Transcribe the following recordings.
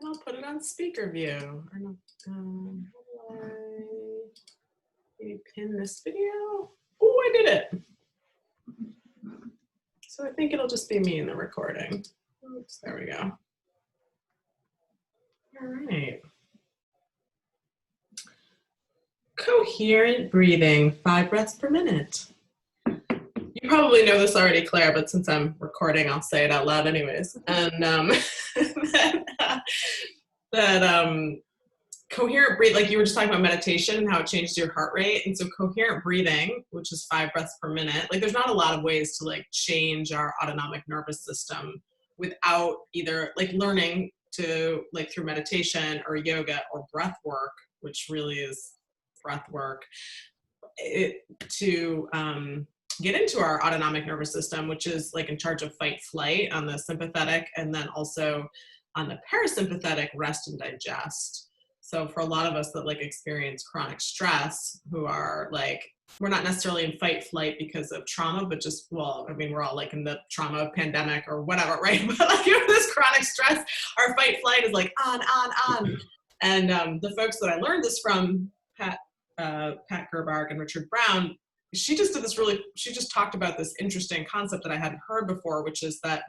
I'll put it on speaker view. Or no, how do I maybe pin this video? Oh, I did it. So I think it'll just be me in the recording. Oops, there we go. All right. Coherent breathing, 5 breaths per minute. You probably know this already, Claire, but since I'm recording, I'll say it out loud anyways. And coherent breathing, like you were just talking about meditation and how it changes your heart rate. And so coherent breathing, which is 5 breaths per minute, like there's not a lot of ways to like change our autonomic nervous system without either like learning to like through meditation or yoga or breath work, which really is breath work, to get into our autonomic nervous system, which is like in charge of fight flight on the sympathetic, and then also on the parasympathetic, rest and digest. So for a lot of us that like experience chronic stress, who are like, we're not necessarily in fight flight because of trauma, but just, well, I mean, we're all like in the trauma pandemic or whatever, right? But like this chronic stress, our fight flight is like on. And the folks that I learned this from, Pat Gerbarg and Richard Brown, she just talked about this interesting concept that I hadn't heard before, which is that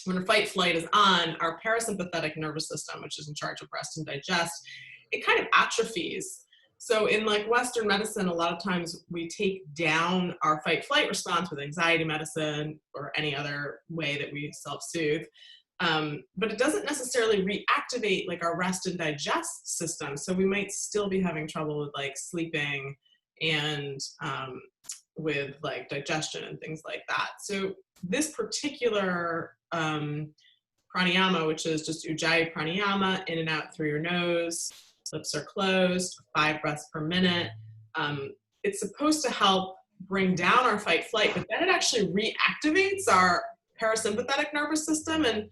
when fight flight is on, our parasympathetic nervous system, which is in charge of rest and digest, it kind of atrophies. So in like Western medicine, a lot of times we take down our fight flight response with anxiety medicine or any other way that we self-soothe. But it doesn't necessarily reactivate like our rest and digest system. So we might still be having trouble with like sleeping and with like digestion and things like that. So this particular pranayama, which is just Ujjayi pranayama, in and out through your nose, lips are closed, 5 breaths per minute. It's supposed to help bring down our fight flight, but then it actually reactivates our parasympathetic nervous system. And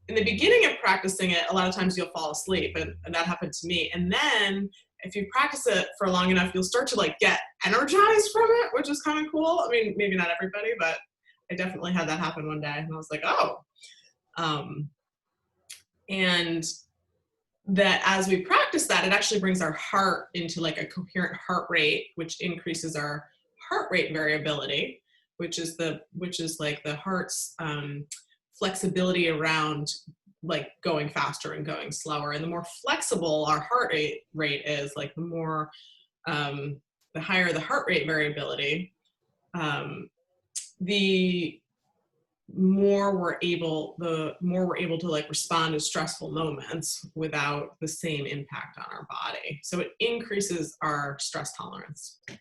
in the beginning of practicing it, a lot of times you'll fall asleep, and that happened to me. And then if you practice it for long enough, you'll start to like get energized from it, which is kind of cool. I mean, maybe not everybody, but I definitely had that happen one day, and I was like, oh. And that as we practice that, it actually brings our heart into like a coherent heart rate, which increases our heart rate variability, which is like the heart's flexibility around like going faster and going slower. And the more flexible our heart rate is, like the more, the higher the heart rate variability, the more we're able to like respond to stressful moments without the same impact on our body. So it increases our stress tolerance. All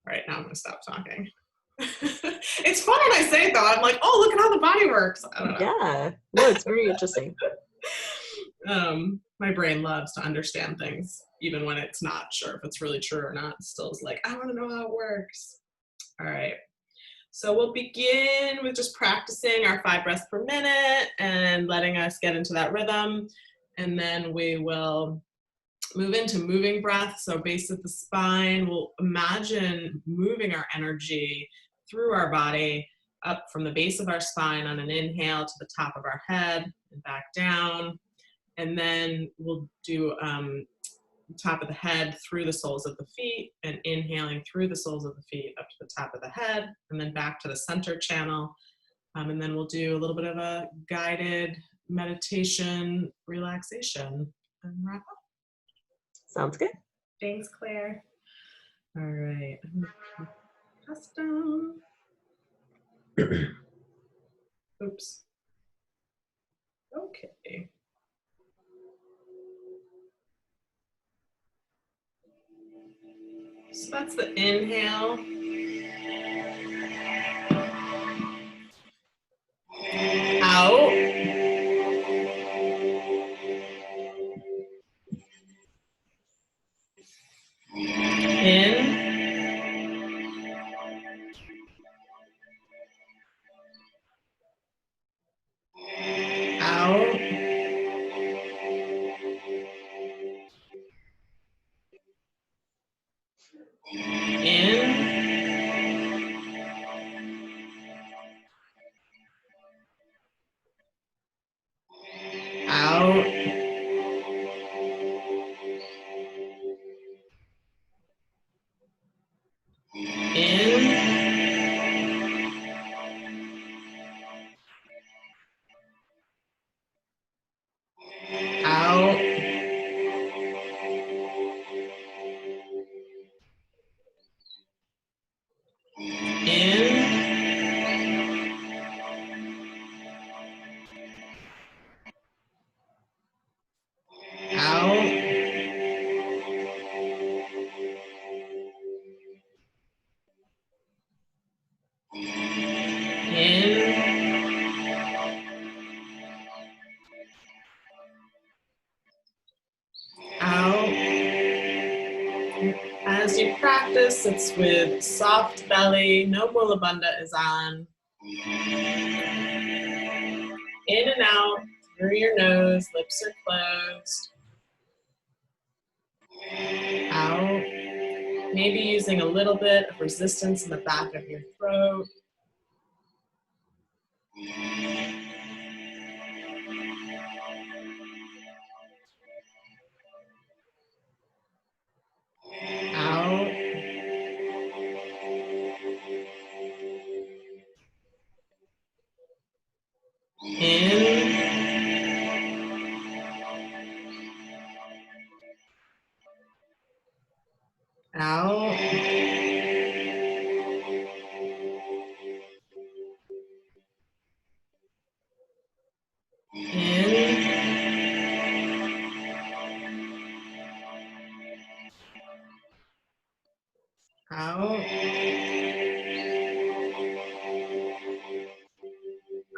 right, now I'm gonna stop talking. It's fun when I say it though. I'm like, oh, look at how the body works. I don't know. Yeah, no, it's very interesting. My brain loves to understand things, even when it's not sure if it's really true or not. It still is like, I want to know how it works. All right. So we'll begin with just practicing our 5 breaths per minute and letting us get into that rhythm. And then we will move into moving breath. So base of the spine, we'll imagine moving our energy through our body up from the base of our spine on an inhale to the top of our head and back down. And then we'll do top of the head through the soles of the feet, and inhaling through the soles of the feet up to the top of the head, and then back to the center channel. And then we'll do a little bit of a guided meditation relaxation and wrap up. Sounds good. Thanks, Claire. All right. Custom. Oops. Okay. So that's the inhale. Out. In. Out. In. Out. In, out. As you practice, it's with soft belly, no mulabandha is on. In and out through your nose, lips are closed. Out. Maybe using a little bit of resistance in the back of your throat. Out. In. Out. In. Out.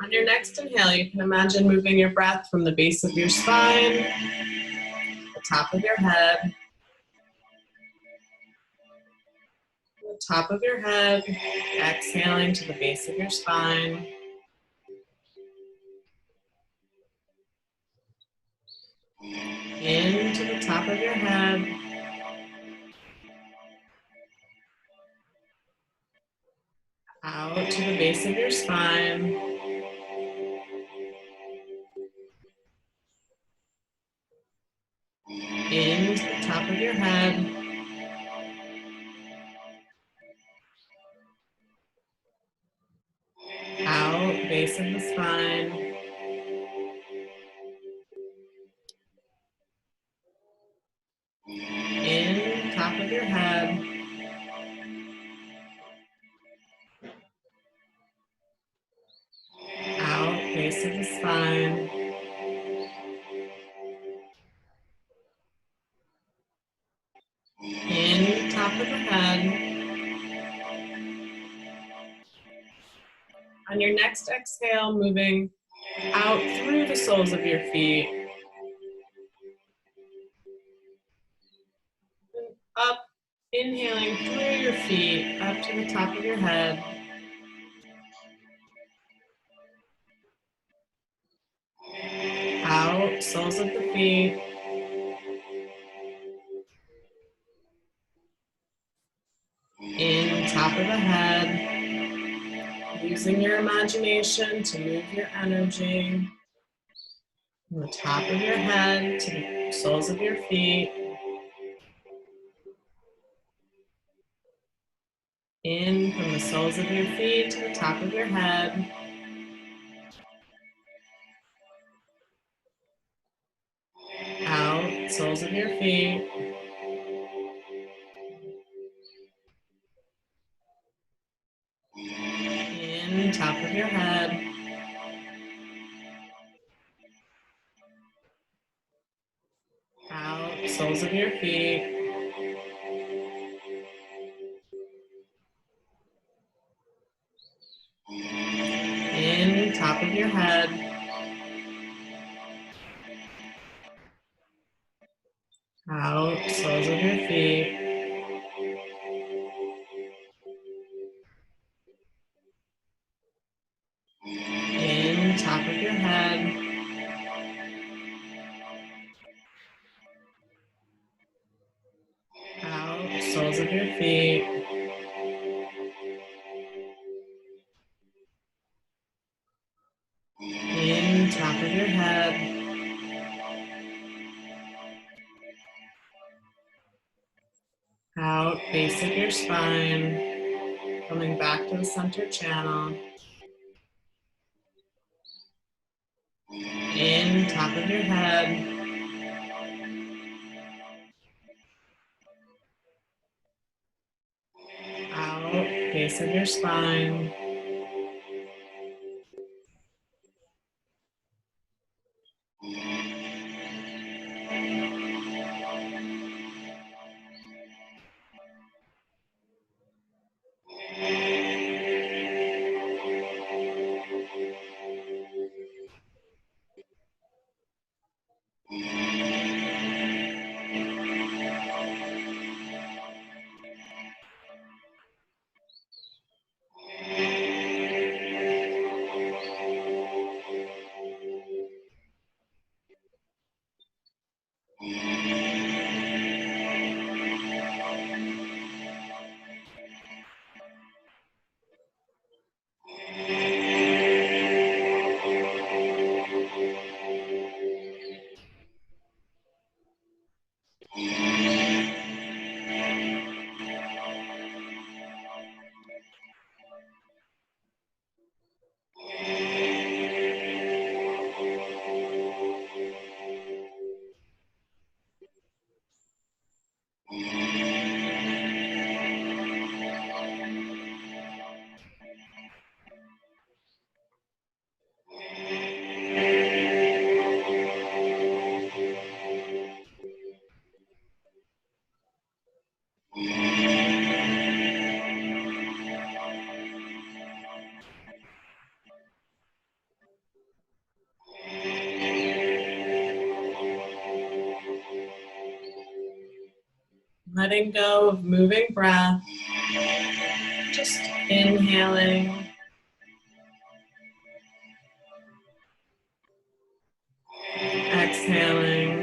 On your next inhale, you can imagine moving your breath from the base of your spine, the top of your head, the top of your head, exhaling to the base of your spine. Into the top of your head. Out to the base of your spine. Into the top of your head. Out, base of the spine. In, top of your head. Out, base of the spine. In, top of the head. On your next exhale, moving out through the soles of your feet. Up, inhaling through your feet, up to the top of your head. Out, soles of the feet. In, top of the head. Using your imagination to move your energy from the top of your head to the soles of your feet. In from the soles of your feet to the top of your head. Out, soles of your feet. In, top of your head. Out, soles of your feet. In, top of your head. Out, soles of your feet. In, top of your head. Out, soles of your feet. In, top of your head. Out, base of your spine. Coming back to the center channel. In, top of your head. Out, base of your spine. Letting go of moving breath, just inhaling, exhaling.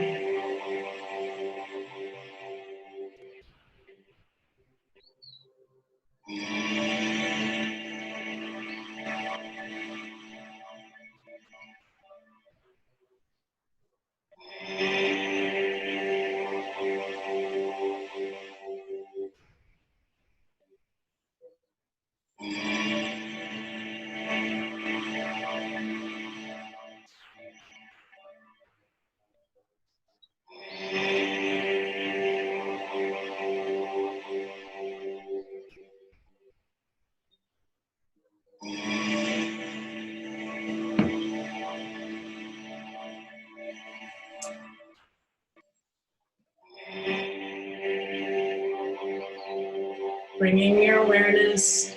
Bringing your awareness to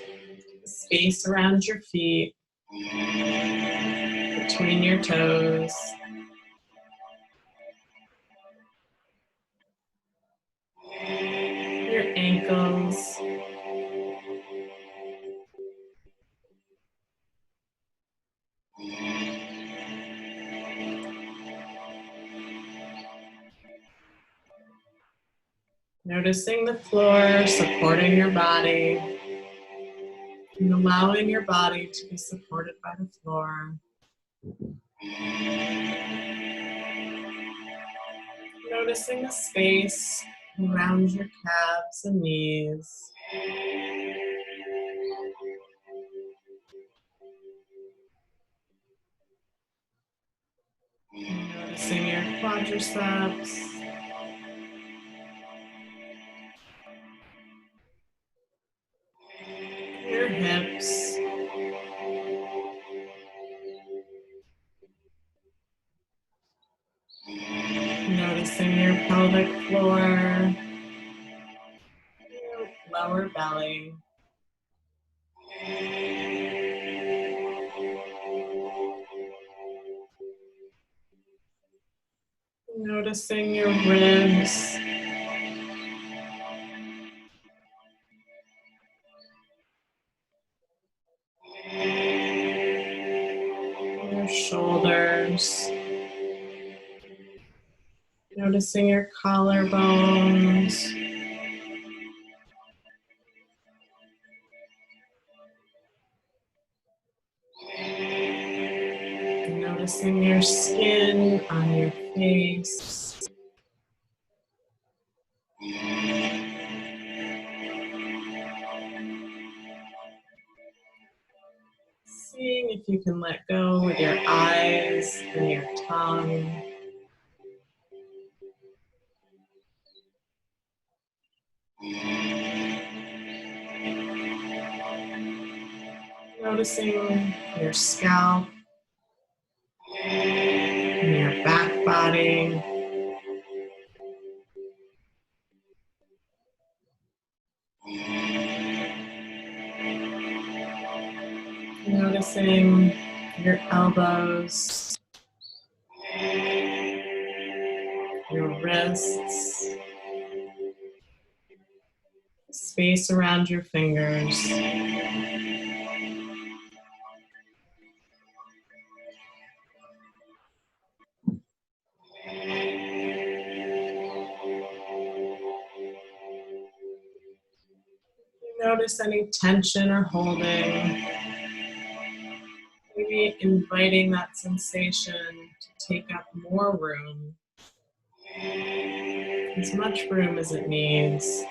the space around your feet, between your toes. Your ankles. Noticing the floor supporting your body and allowing your body to be supported by the floor. Noticing the space around your calves and knees. Noticing your quadriceps. Your hips. Noticing your pelvic floor. Your lower belly. Noticing your ribs. Your shoulders. Noticing your collarbones. Noticing your skin on your face. Seeing if you can let go with your eyes and your tongue. Noticing your scalp and your back body. Noticing your elbows, your wrists, space around your fingers. Notice any tension or holding. maybe inviting that sensation to take up more room, as much room as it needs.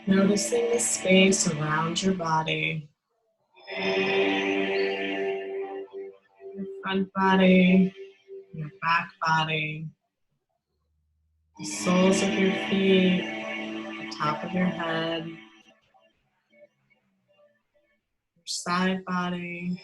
Noticing the space around your body, your front body, your back body, the soles of your feet, the top of your head, your side body.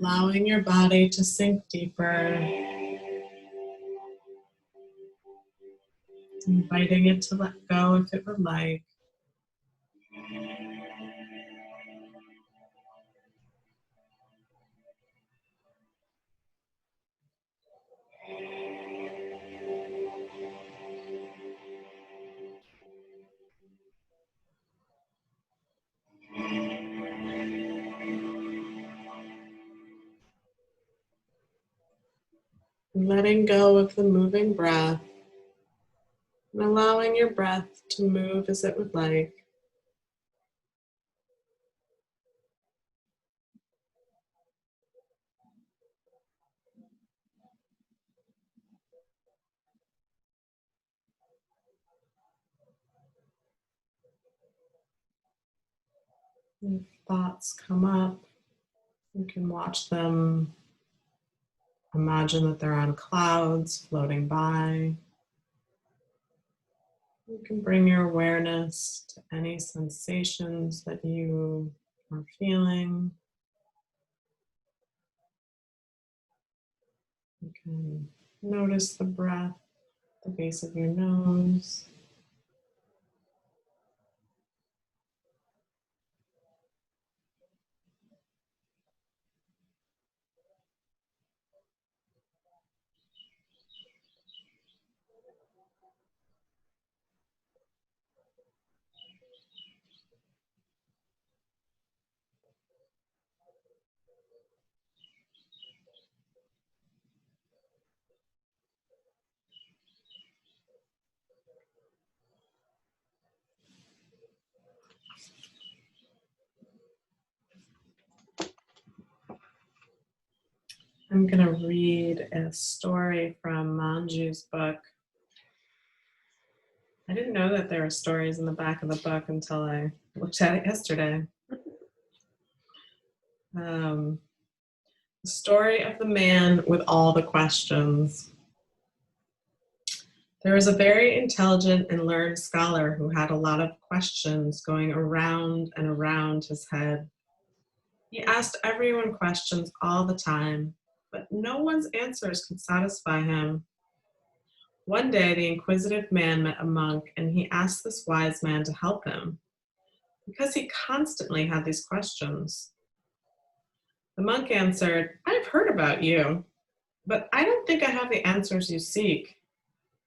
Allowing your body to sink deeper, inviting it to let go if it would like. Letting go of the moving breath and allowing your breath to move as it would like. If thoughts come up, you can watch them. Imagine that they're on clouds floating by. You can bring your awareness to any sensations that you are feeling. You can notice the breath, the base of your nose. I'm going to read a story from Manju's book. I didn't know that there were stories in the back of the book until I looked at it yesterday. The story of the man with all the questions. There was a very intelligent and learned scholar who had a lot of questions going around and around his head. He asked everyone questions all the time, but no one's answers could satisfy him. One day, the inquisitive man met a monk, and he asked this wise man to help him, because he constantly had these questions. The monk answered, "I've heard about you, but I don't think I have the answers you seek.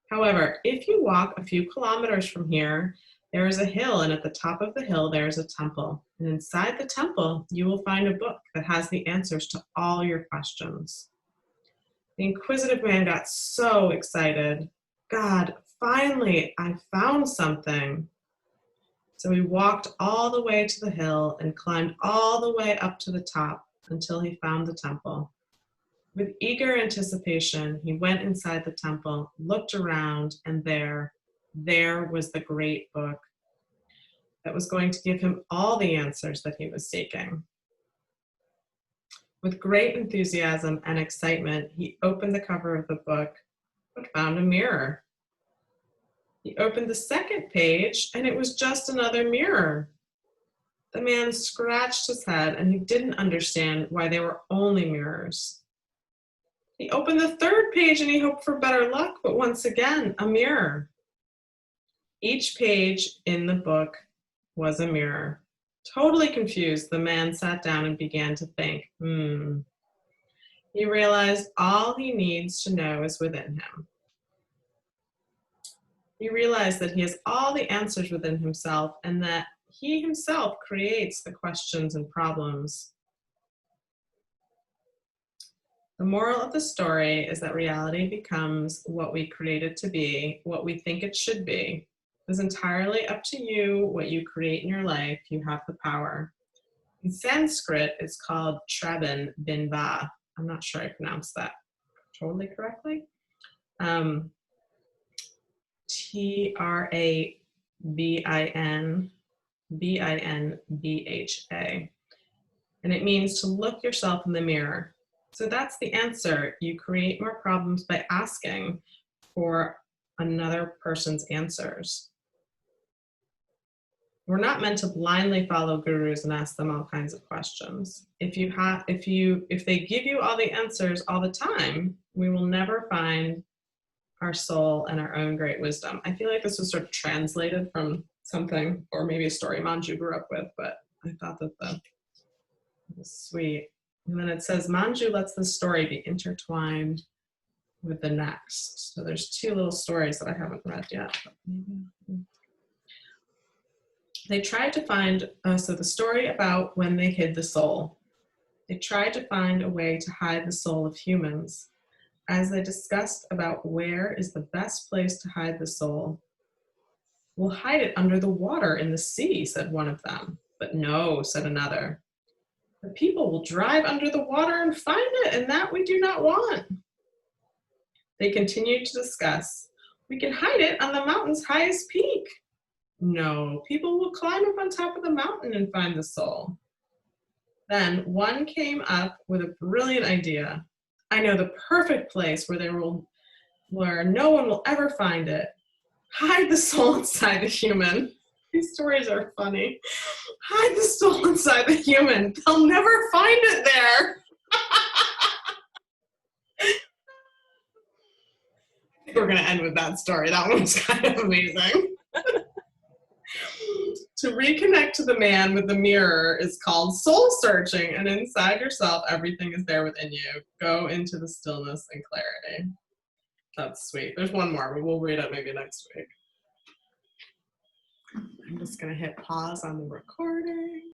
However, if you walk a few kilometers from here, there is a hill, and at the top of the hill, there is a temple. And inside the temple, you will find a book that has the answers to all your questions." The inquisitive man got so excited. God, finally, I found something. So he walked all the way to the hill and climbed all the way up to the top until he found the temple. With eager anticipation, he went inside the temple, looked around, and there was the great book that was going to give him all the answers that he was seeking. With great enthusiasm and excitement, he opened the cover of the book, but found a mirror. He opened the second page and it was just another mirror. The man scratched his head and he didn't understand why they were only mirrors. He opened the third page and he hoped for better luck, but once again, a mirror. Each page in the book was a mirror. Totally confused, the man sat down and began to think. He realized all he needs to know is within him. He realized that he has all the answers within himself and that he himself creates the questions and problems. The moral of the story is that reality becomes what we create it to be, what we think it should be. It is entirely up to you what you create in your life. You have the power. In Sanskrit, it's called Traban Binba. I'm not sure I pronounced that totally correctly. Trabinbha. And it means to look yourself in the mirror. So that's the answer. You create more problems by asking for another person's answers. We're not meant to blindly follow gurus and ask them all kinds of questions. If they give you all the answers all the time, we will never find our soul and our own great wisdom. I feel like this was sort of translated from something, or maybe a story Manju grew up with, but I thought that that was sweet. And then it says, Manju lets the story be intertwined with the next. So there's two little stories that I haven't read yet. They tried to find, so the story about when they hid the soul. They tried to find a way to hide the soul of humans. As they discussed about where is the best place to hide the soul. We'll hide it under the water in the sea, said one of them. But no, said another. The people will drive under the water and find it, and that we do not want. They continued to discuss. We can hide it on the mountain's highest peak. No, people will climb up on top of the mountain and find the soul. Then one came up with a brilliant idea. I know the perfect place where no one will ever find it. Hide the soul inside the human. These stories are funny. Hide the soul inside the human. They'll never find it there. We're going to end with that story. That one was kind of amazing. To reconnect to the man with the mirror is called soul searching, and inside yourself, everything is there within you. Go into the stillness and clarity. That's sweet. There's one more, but we'll read it maybe next week. I'm just going to hit pause on the recording.